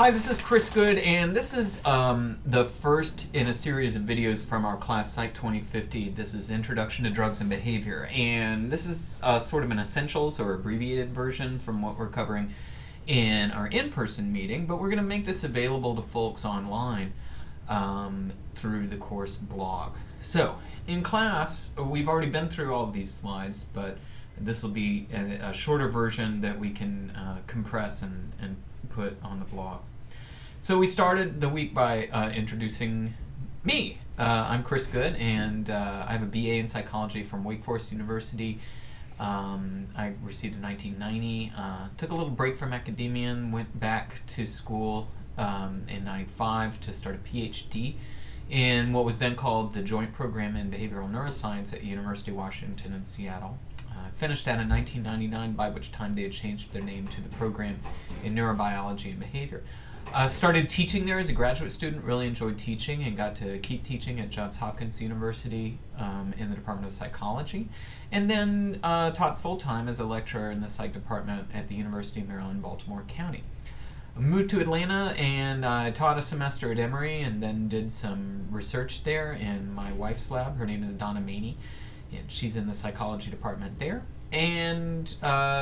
Hi, this is Chris Good, and this is the first in a series of videos from our class PSYC2050. This is Introduction to Drugs and Behavior, and this is sort of an essentials or abbreviated version from what we're covering in our in-person meeting, but we're going to make this available to folks online through the course blog. So, in class, we've already been through all of these slides, but this will be a shorter version that we can compress and put on the blog. So we started the week by introducing me. I'm Chris Good, and I have a BA in psychology from Wake Forest University. I received in 1990, took a little break from academia and went back to school in 95 to start a PhD in what was then called the Joint Program in Behavioral Neuroscience at University of Washington in Seattle. Finished that in 1999, by which time they had changed their name to the Program in Neurobiology and Behavior. Started teaching there as a graduate student, really enjoyed teaching, and got to keep teaching at Johns Hopkins University in the Department of Psychology, and then taught full-time as a lecturer in the psych department at the University of Maryland, Baltimore County. I moved to Atlanta and I taught a semester at Emory and then did some research there in my wife's lab. Her name is Donna Maney, and she's in the psychology department there. And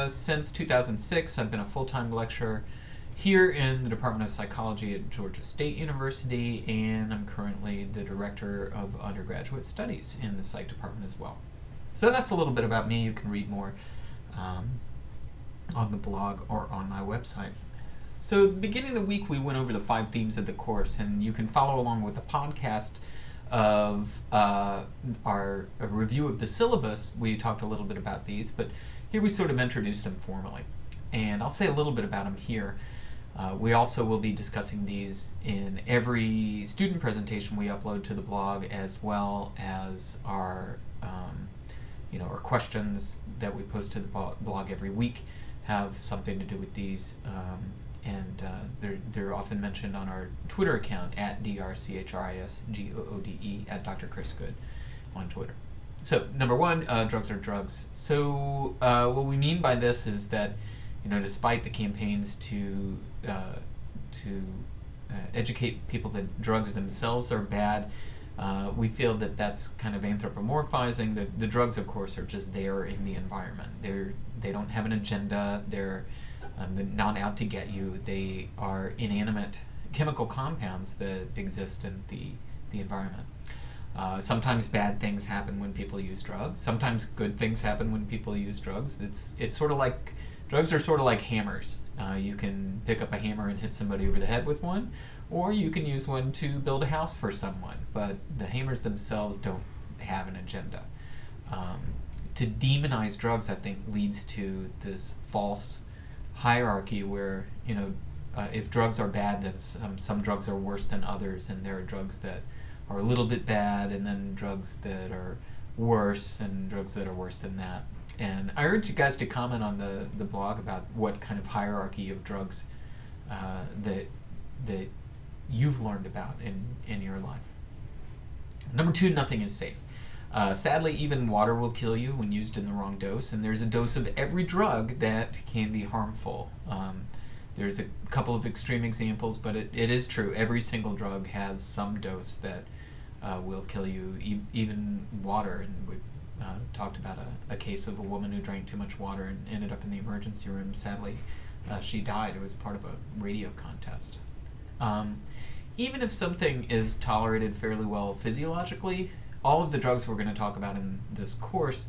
since 2006, I've been a full-time lecturer here in the Department of Psychology at Georgia State University, and I'm currently the Director of Undergraduate Studies in the Psych Department as well. So that's a little bit about me. You can read more on the blog or on my website. So at the beginning of the week, we went over the 5 themes of the course, and you can follow along with the podcast of a review of the syllabus. We talked a little bit about these, but here we sort of introduced them formally. And I'll say a little bit about them here. We also will be discussing these in every student presentation we upload to the blog, as well as our questions that we post to the blog every week have something to do with these, and they're often mentioned on our Twitter account at DrChrisGoode at Dr. Chris Good on Twitter. So number 1, drugs are drugs. So what we mean by this is that, despite the campaigns to educate people that drugs themselves are bad, we feel that that's kind of anthropomorphizing. The drugs, of course, are just there in the environment. They don't have an agenda. They're not out to get you. They are inanimate chemical compounds that exist in the environment. Sometimes bad things happen when people use drugs. Sometimes good things happen when people use drugs. It's sort of like drugs are sort of like hammers. You can pick up a hammer and hit somebody over the head with one, or you can use one to build a house for someone. But the hammers themselves don't have an agenda. To demonize drugs, I think, leads to this false hierarchy where, if drugs are bad, then some drugs are worse than others, and there are drugs that are a little bit bad, and then drugs that are worse, and drugs that are worse than that. And I urge you guys to comment on the blog about what kind of hierarchy of drugs that you've learned about in your life. Number 2, nothing is safe. Sadly, even water will kill you when used in the wrong dose, and there's a dose of every drug that can be harmful. There's a couple of extreme examples, but it is true. Every single drug has some dose that will kill you, even water. And we've talked about a case of a woman who drank too much water and ended up in the emergency room. Sadly, she died. It was part of a radio contest. Even if something is tolerated fairly well physiologically, all of the drugs we're going to talk about in this course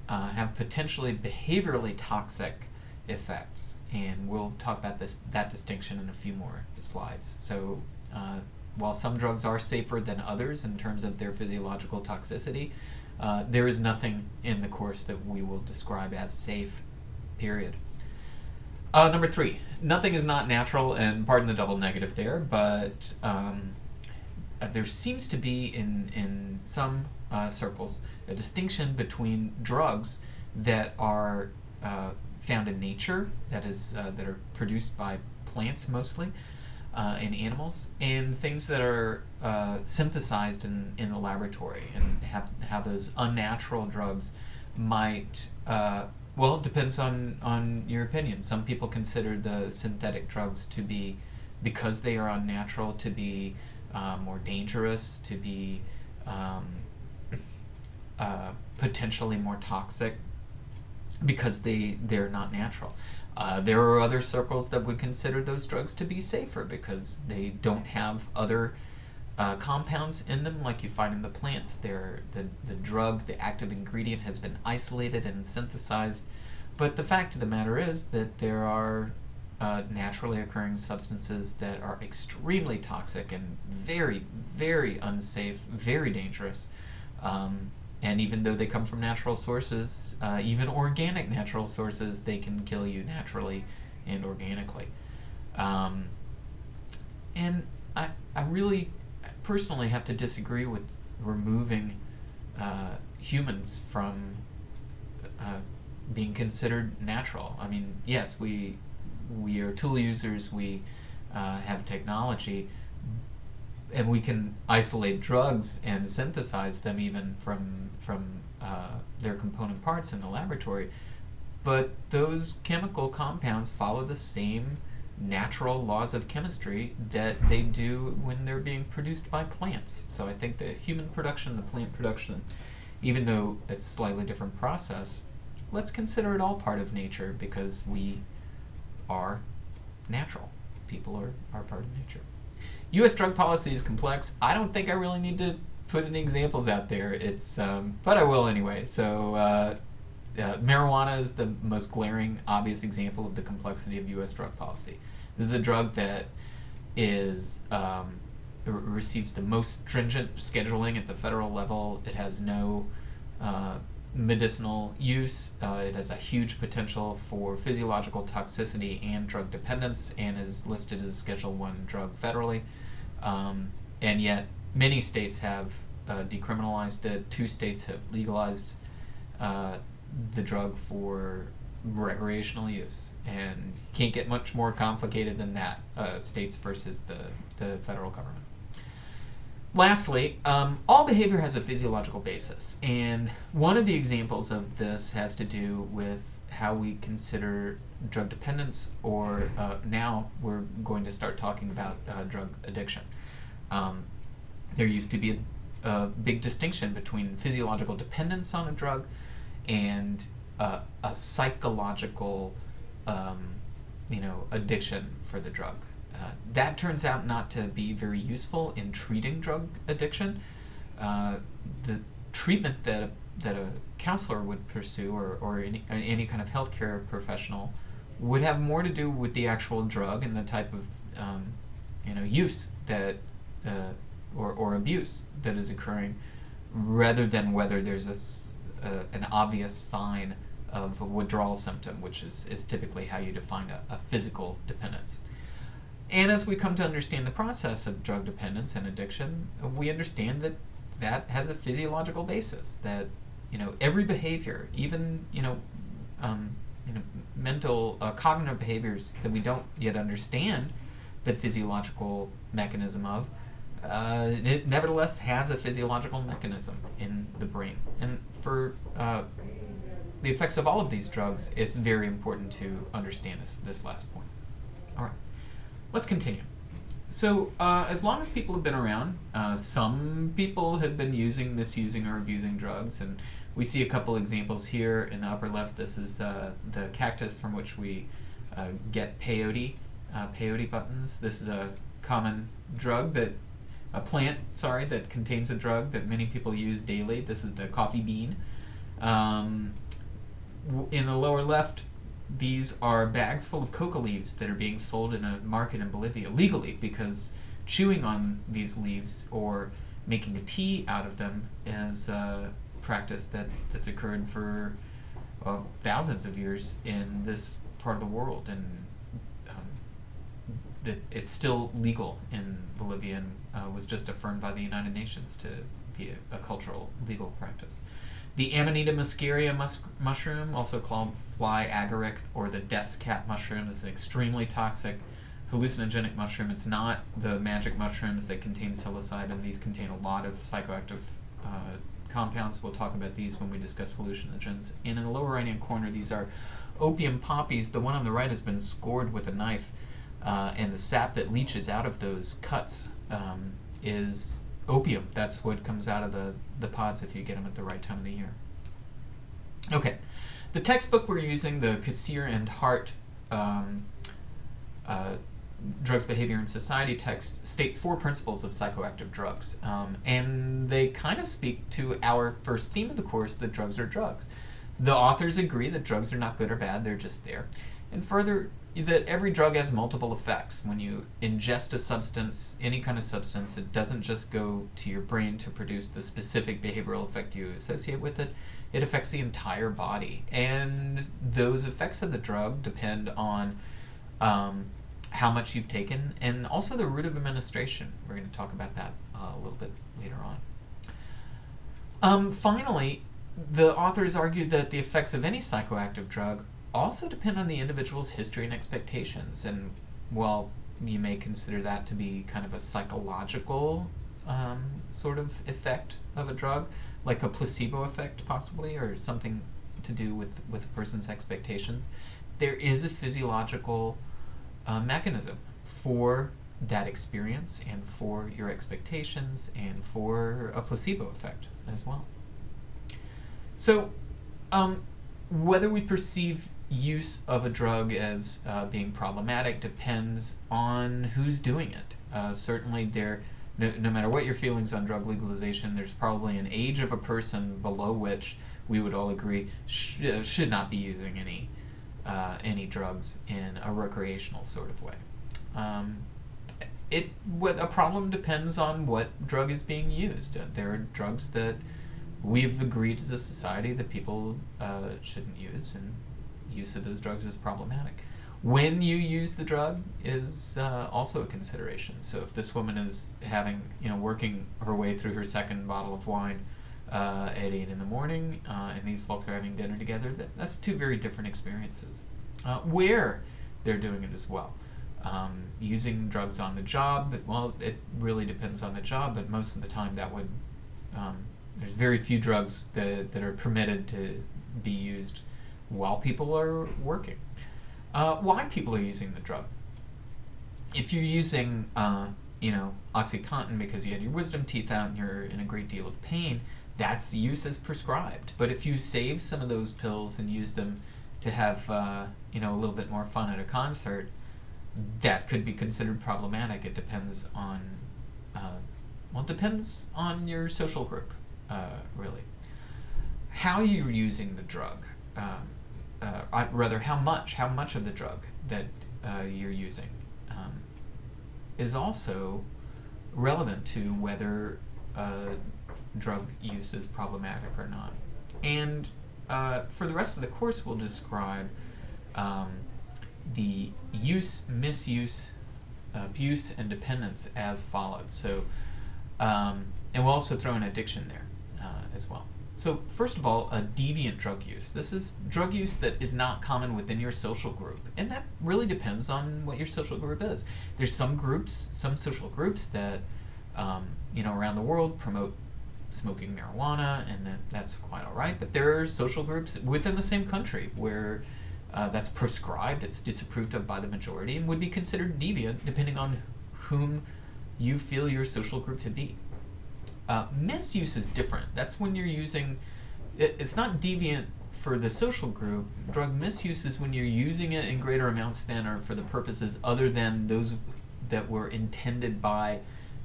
have potentially behaviorally toxic effects, and we'll talk about that distinction in a few more slides. So while some drugs are safer than others in terms of their physiological toxicity, there is nothing in the course that we will describe as safe, period. Number 3, nothing is not natural, and pardon the double negative there, but there seems to be in some circles a distinction between drugs that are found in nature, that are produced by plants mostly, in animals, and things that are synthesized in the laboratory, and how those unnatural drugs might Well, it depends on your opinion. Some people consider the synthetic drugs to be because they are unnatural, to be more dangerous, to be potentially more toxic, because they're not natural. There are other circles that would consider those drugs to be safer because they don't have other compounds in them like you find in the plants. The drug, the active ingredient, has been isolated and synthesized. But the fact of the matter is that there are naturally occurring substances that are extremely toxic and very, very unsafe, very dangerous. And even though they come from natural sources, even organic natural sources, they can kill you naturally and organically. And I really personally have to disagree with removing humans from being considered natural. I mean, yes, we are tool users, we have technology, and we can isolate drugs and synthesize them even from their component parts in the laboratory, but those chemical compounds follow the same natural laws of chemistry that they do when they're being produced by plants. So I think the human production, the plant production, even though it's a slightly different process, let's consider it all part of nature because we are natural. People are part of nature. U.S. drug policy is complex. I don't think I really need to put any examples out there. It's but I will anyway. So marijuana is the most glaring, obvious example of the complexity of U.S. drug policy. This is a drug that is receives the most stringent scheduling at the federal level. It has no medicinal use. It has a huge potential for physiological toxicity and drug dependence, and is listed as a Schedule I drug federally. And yet, many states have decriminalized it. 2 states have legalized the drug for recreational use, and you can't get much more complicated than that, states versus the federal government. Lastly, all behavior has a physiological basis, and one of the examples of this has to do with how we consider drug dependence, or now we're going to start talking about drug addiction. There used to be a big distinction between physiological dependence on a drug and a psychological addiction for the drug. That turns out not to be very useful in treating drug addiction. The treatment that a counselor would pursue, or any kind of healthcare professional, would have more to do with the actual drug and the type of use that or abuse that is occurring, rather than whether there's an obvious sign of a withdrawal symptom, which is typically how you define a physical dependence. And as we come to understand the process of drug dependence and addiction, we understand that has a physiological basis. That every behavior, even mental cognitive behaviors that we don't yet understand the physiological mechanism of, it nevertheless has a physiological mechanism in the brain. And for the effects of all of these drugs, it's very important to understand this last point. All right. Let's continue. So, as long as people have been around, some people have been using, misusing, or abusing drugs, and we see a couple examples here in the upper left. This is the cactus from which we get peyote buttons. This is a common drug a plant that contains a drug that many people use daily. This is the coffee bean. In the lower left, these are bags full of coca leaves that are being sold in a market in Bolivia legally, because chewing on these leaves or making a tea out of them is a practice that's occurred for thousands of years in this part of the world, and that it's still legal in Bolivia, and was just affirmed by the United Nations to be a cultural legal practice. The Amanita muscaria mushroom, also called fly agaric or the death's cap mushroom, is an extremely toxic hallucinogenic mushroom. It's not the magic mushrooms that contain psilocybin. These contain a lot of psychoactive compounds. We'll talk about these when we discuss hallucinogens. And in the lower right-hand corner, these are opium poppies. The one on the right has been scored with a knife and the sap that leaches out of those cuts is opium. That's what comes out of the pods if you get them at the right time of the year. Okay, the textbook we're using, the Kassir and Hart Drugs, Behavior, and Society text, states 4 principles of psychoactive drugs, and they kind of speak to our first theme of the course, that drugs are drugs. The authors agree that drugs are not good or bad, they're just there. And further, that every drug has multiple effects. When you ingest a substance, any kind of substance, it doesn't just go to your brain to produce the specific behavioral effect you associate with it. It affects the entire body. And those effects of the drug depend on how much you've taken, and also the route of administration. We're going to talk about that a little bit later on. Finally, the authors argue that the effects of any psychoactive drug also depend on the individual's history and expectations. And while you may consider that to be kind of a psychological sort of effect of a drug, like a placebo effect possibly, or something to do with a person's expectations, there is a physiological mechanism for that experience and for your expectations and for a placebo effect as well. So whether we perceive use of a drug as being problematic depends on who's doing it. Certainly no matter what your feelings on drug legalization, there's probably an age of a person below which we would all agree should not be using any drugs in a recreational sort of way. A problem depends on what drug is being used. There are drugs that we've agreed as a society that people shouldn't use, and use of those drugs is problematic. When you use the drug is also a consideration. So if this woman is working her way through her second bottle of wine at 8 in the morning, and these folks are having dinner together, that's 2 very different experiences. Where they're doing it as well. Using drugs on the job, well, it really depends on the job, but most of the time that would, there's very few drugs that are permitted to be used while people are working. Why people are using the drug. If you're using, OxyContin because you had your wisdom teeth out and you're in a great deal of pain, that's use as prescribed. But if you save some of those pills and use them to have, a little bit more fun at a concert, that could be considered problematic. It depends on, depends on your social group, really. How you're using the drug, rather how much of the drug that you're using is also relevant to whether drug use is problematic or not. And for the rest of the course, we'll describe the use, misuse, abuse, and dependence as followed. So, and we'll also throw in addiction there as well. So first of all, a deviant drug use. This is drug use that is not common within your social group, and that really depends on what your social group is. There's some social groups that, around the world promote smoking marijuana, and that's quite all right. But there are social groups within the same country where that's proscribed, it's disapproved of by the majority, and would be considered deviant depending on whom you feel your social group to be. Misuse is different. That's when you're using, it's not deviant for the social group. Drug misuse is when you're using it in greater amounts than or for the purposes other than those that were intended by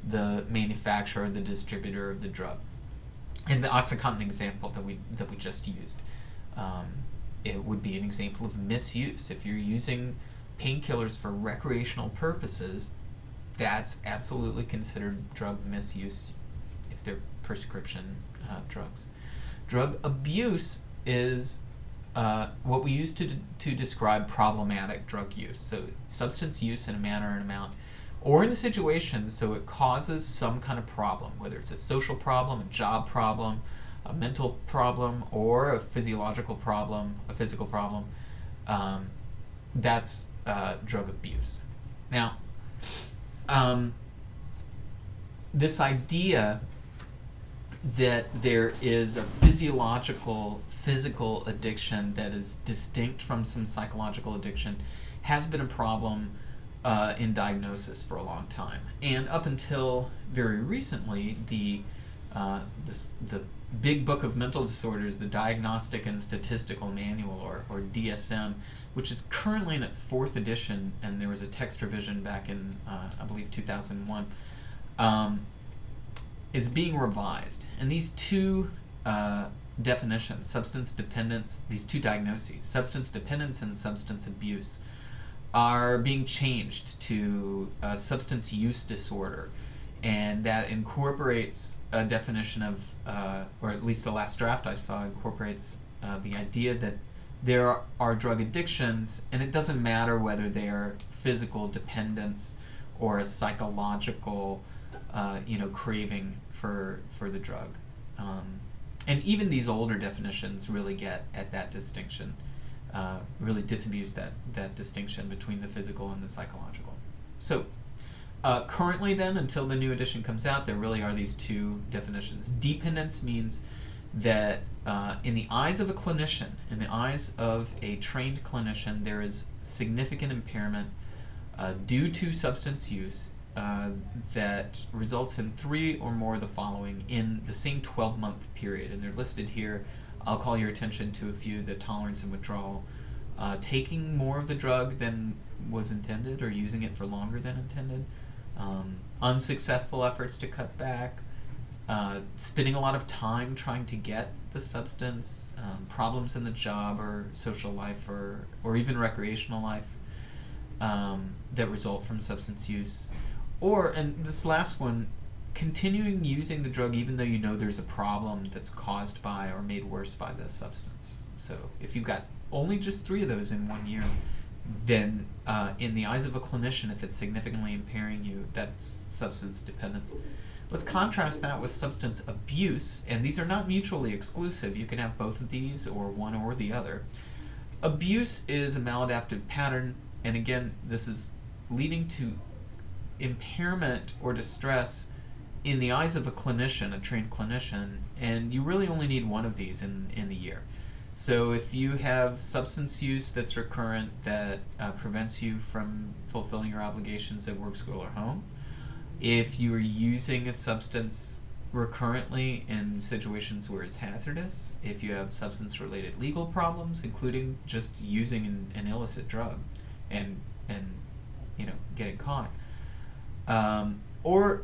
the manufacturer, the distributor of the drug. In the OxyContin example that we just used, it would be an example of misuse. If you're using painkillers for recreational purposes, that's absolutely considered drug misuse if they're prescription drugs. Drug abuse is what we use to describe problematic drug use. So substance use in a manner and amount, or in a situation so it causes some kind of problem, whether it's a social problem, a job problem, a mental problem, or a physiological problem, a physical problem. That's drug abuse. Now, this idea that there is a physical addiction that is distinct from some psychological addiction has been a problem in diagnosis for a long time. And up until very recently, the Big Book of Mental Disorders, the Diagnostic and Statistical Manual, or DSM, which is currently in its 4th edition, and there was a text revision back in, I believe, 2001, is being revised. And these two definitions, substance dependence, these two diagnoses, substance dependence and substance abuse, are being changed to substance use disorder. And that incorporates a definition of, or at least the last draft I saw incorporates the idea that there are drug addictions, and it doesn't matter whether they are physical dependence or a psychological, craving for the drug. And even these older definitions really get at that distinction, really disabuse that distinction between the physical and the psychological. So currently then, until the new edition comes out, there really are these two definitions. Dependence means that in the eyes of a clinician, in the eyes of a trained clinician, there is significant impairment due to substance use that results in 3 or more of the following in the same 12-month period. And they're listed here. I'll call your attention to a few: the tolerance and withdrawal, taking more of the drug than was intended or using it for longer than intended, unsuccessful efforts to cut back, spending a lot of time trying to get the substance, problems in the job or social life or even recreational life that result from substance use. Or, and this last one, continuing using the drug even though you know there's a problem that's caused by or made worse by the substance. So if you've got only just 3 of those in 1 year, then in the eyes of a clinician, if it's significantly impairing you, that's substance dependence. Let's contrast that with substance abuse, and these are not mutually exclusive. You can have both of these or one or the other. Abuse is a maladaptive pattern, and again, this is leading to impairment or distress in the eyes of a clinician, a trained clinician, and you really only need one of these in the year. So if you have substance use that's recurrent that prevents you from fulfilling your obligations at work, school, or home, if you are using a substance recurrently in situations where it's hazardous, if you have substance-related legal problems, including just using an illicit drug and getting caught, or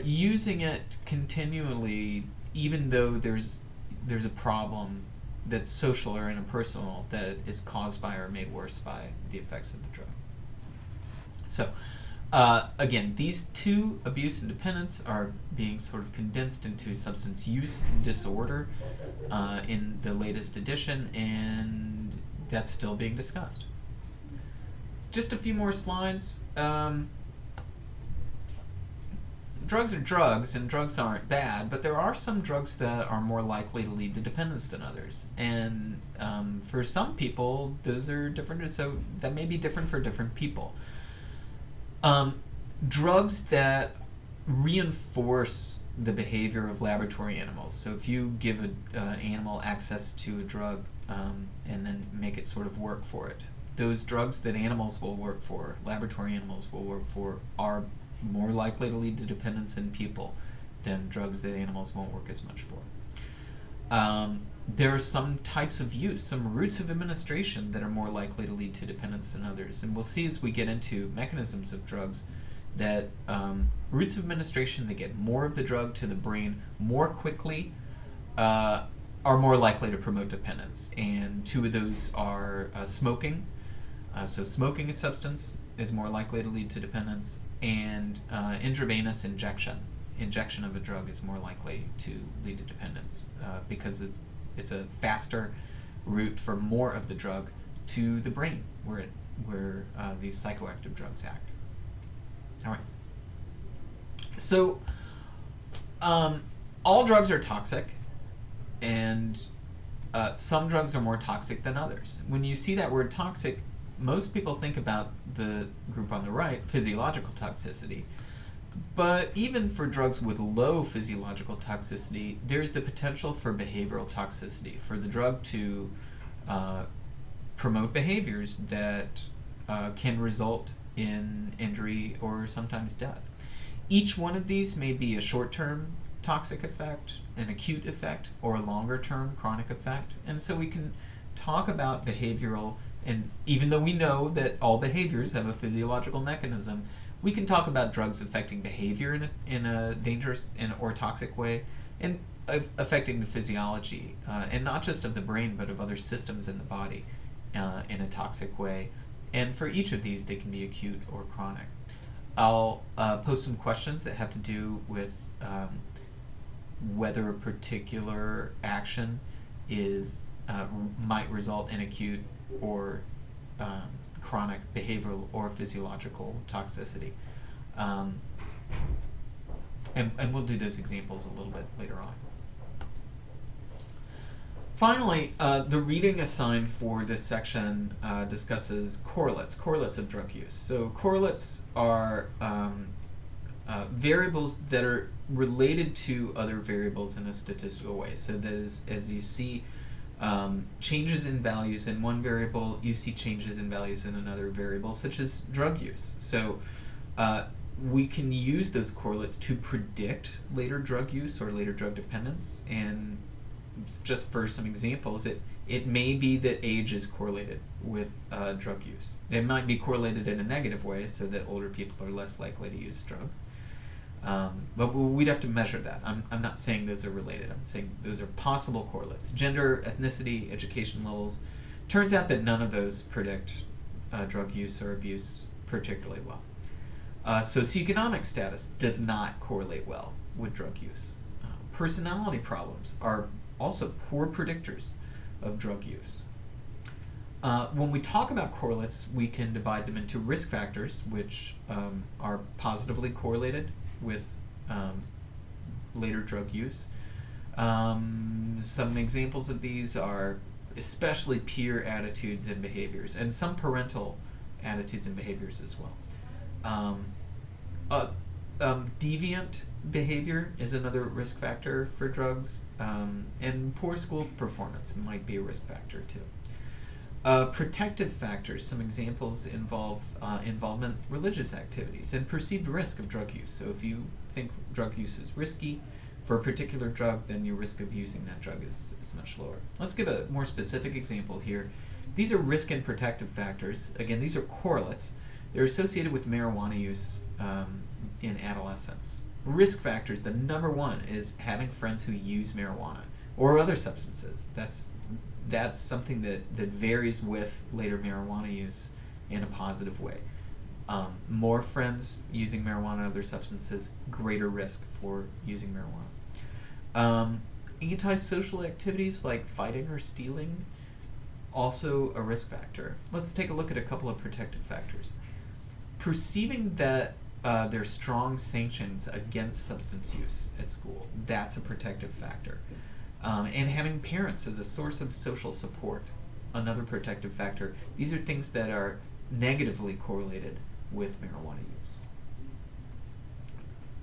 using it continually even though there's a problem that's social or interpersonal that is caused by or made worse by the effects of the drug. So again, these two, abuse and dependence, are being sort of condensed into substance use disorder in the latest edition, and that's still being discussed. Just a few more slides. Drugs are drugs, and drugs aren't bad, but there are some drugs that are more likely to lead to dependence than others. And for some people, those are different, so that may be different for different people. Drugs that reinforce the behavior of laboratory animals. So if you give an animal access to a drug and then make it sort of work for it, those drugs that animals will work for, laboratory animals will work for, are more likely to lead to dependence in people than drugs that animals won't work as much for. There are some types of use, some routes of administration that are more likely to lead to dependence than others. And we'll see as we get into mechanisms of drugs that routes of administration that get more of the drug to the brain more quickly are more likely to promote dependence. And 2 of those are smoking. So smoking a substance is more likely to lead to dependence, and intravenous injection of a drug is more likely to lead to dependence because it's a faster route for more of the drug to the brain where these psychoactive drugs act. All right. So all drugs are toxic, and some drugs are more toxic than others. When you see that word toxic, most people think about the group on the right, physiological toxicity. But even for drugs with low physiological toxicity, there's the potential for behavioral toxicity, for the drug to promote behaviors that can result in injury or sometimes death. Each one of these may be a short-term toxic effect, an acute effect, or a longer-term chronic effect. And so we can talk about behavioral, and even though we know that all behaviors have a physiological mechanism, we can talk about drugs affecting behavior in a dangerous or toxic way, and affecting the physiology, and not just of the brain, but of other systems in the body in a toxic way. And for each of these, they can be acute or chronic. I'll post some questions that have to do with whether a particular action might result in acute or chronic behavioral or physiological toxicity. And we'll do those examples a little bit later on. Finally, the reading assigned for this section discusses correlates of drug use. So correlates are variables that are related to other variables in a statistical way. So that is, as you see changes in values in one variable, you see changes in values in another variable, such as drug use. So we can use those correlates to predict later drug use or later drug dependence. And just for some examples, it may be that age is correlated with drug use. It might be correlated in a negative way, so that older people are less likely to use drugs. But we'd have to measure that. I'm not saying those are related. I'm saying those are possible correlates. Gender, ethnicity, education levels. Turns out that none of those predict drug use or abuse particularly well. Socioeconomic status does not correlate well with drug use. Personality problems are also poor predictors of drug use. When we talk about correlates, we can divide them into risk factors, which are positively correlated with later drug use. Some examples of these are especially peer attitudes and behaviors, and some parental attitudes and behaviors as well. Deviant behavior is another risk factor for drugs, and poor school performance might be a risk factor too. Protective factors, some examples involve involvement in religious activities and perceived risk of drug use. So if you think drug use is risky for a particular drug, then your risk of using that drug is much lower. Let's give a more specific example here. These are risk and protective factors. Again, these are correlates. They're associated with marijuana use in adolescents. Risk factors, the number one is having friends who use marijuana or other substances. That's something that varies with later marijuana use in a positive way. More friends using marijuana and other substances, greater risk for using marijuana. Antisocial activities like fighting or stealing, also a risk factor. Let's take a look at a couple of protective factors. Perceiving that there are strong sanctions against substance use at school, that's a protective factor. And having parents as a source of social support, another protective factor. These are things that are negatively correlated with marijuana use.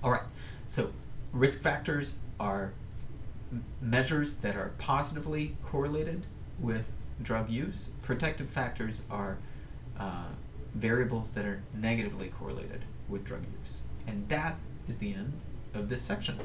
All right, so risk factors are measures that are positively correlated with drug use. Protective factors are variables that are negatively correlated with drug use. And that is the end of this section.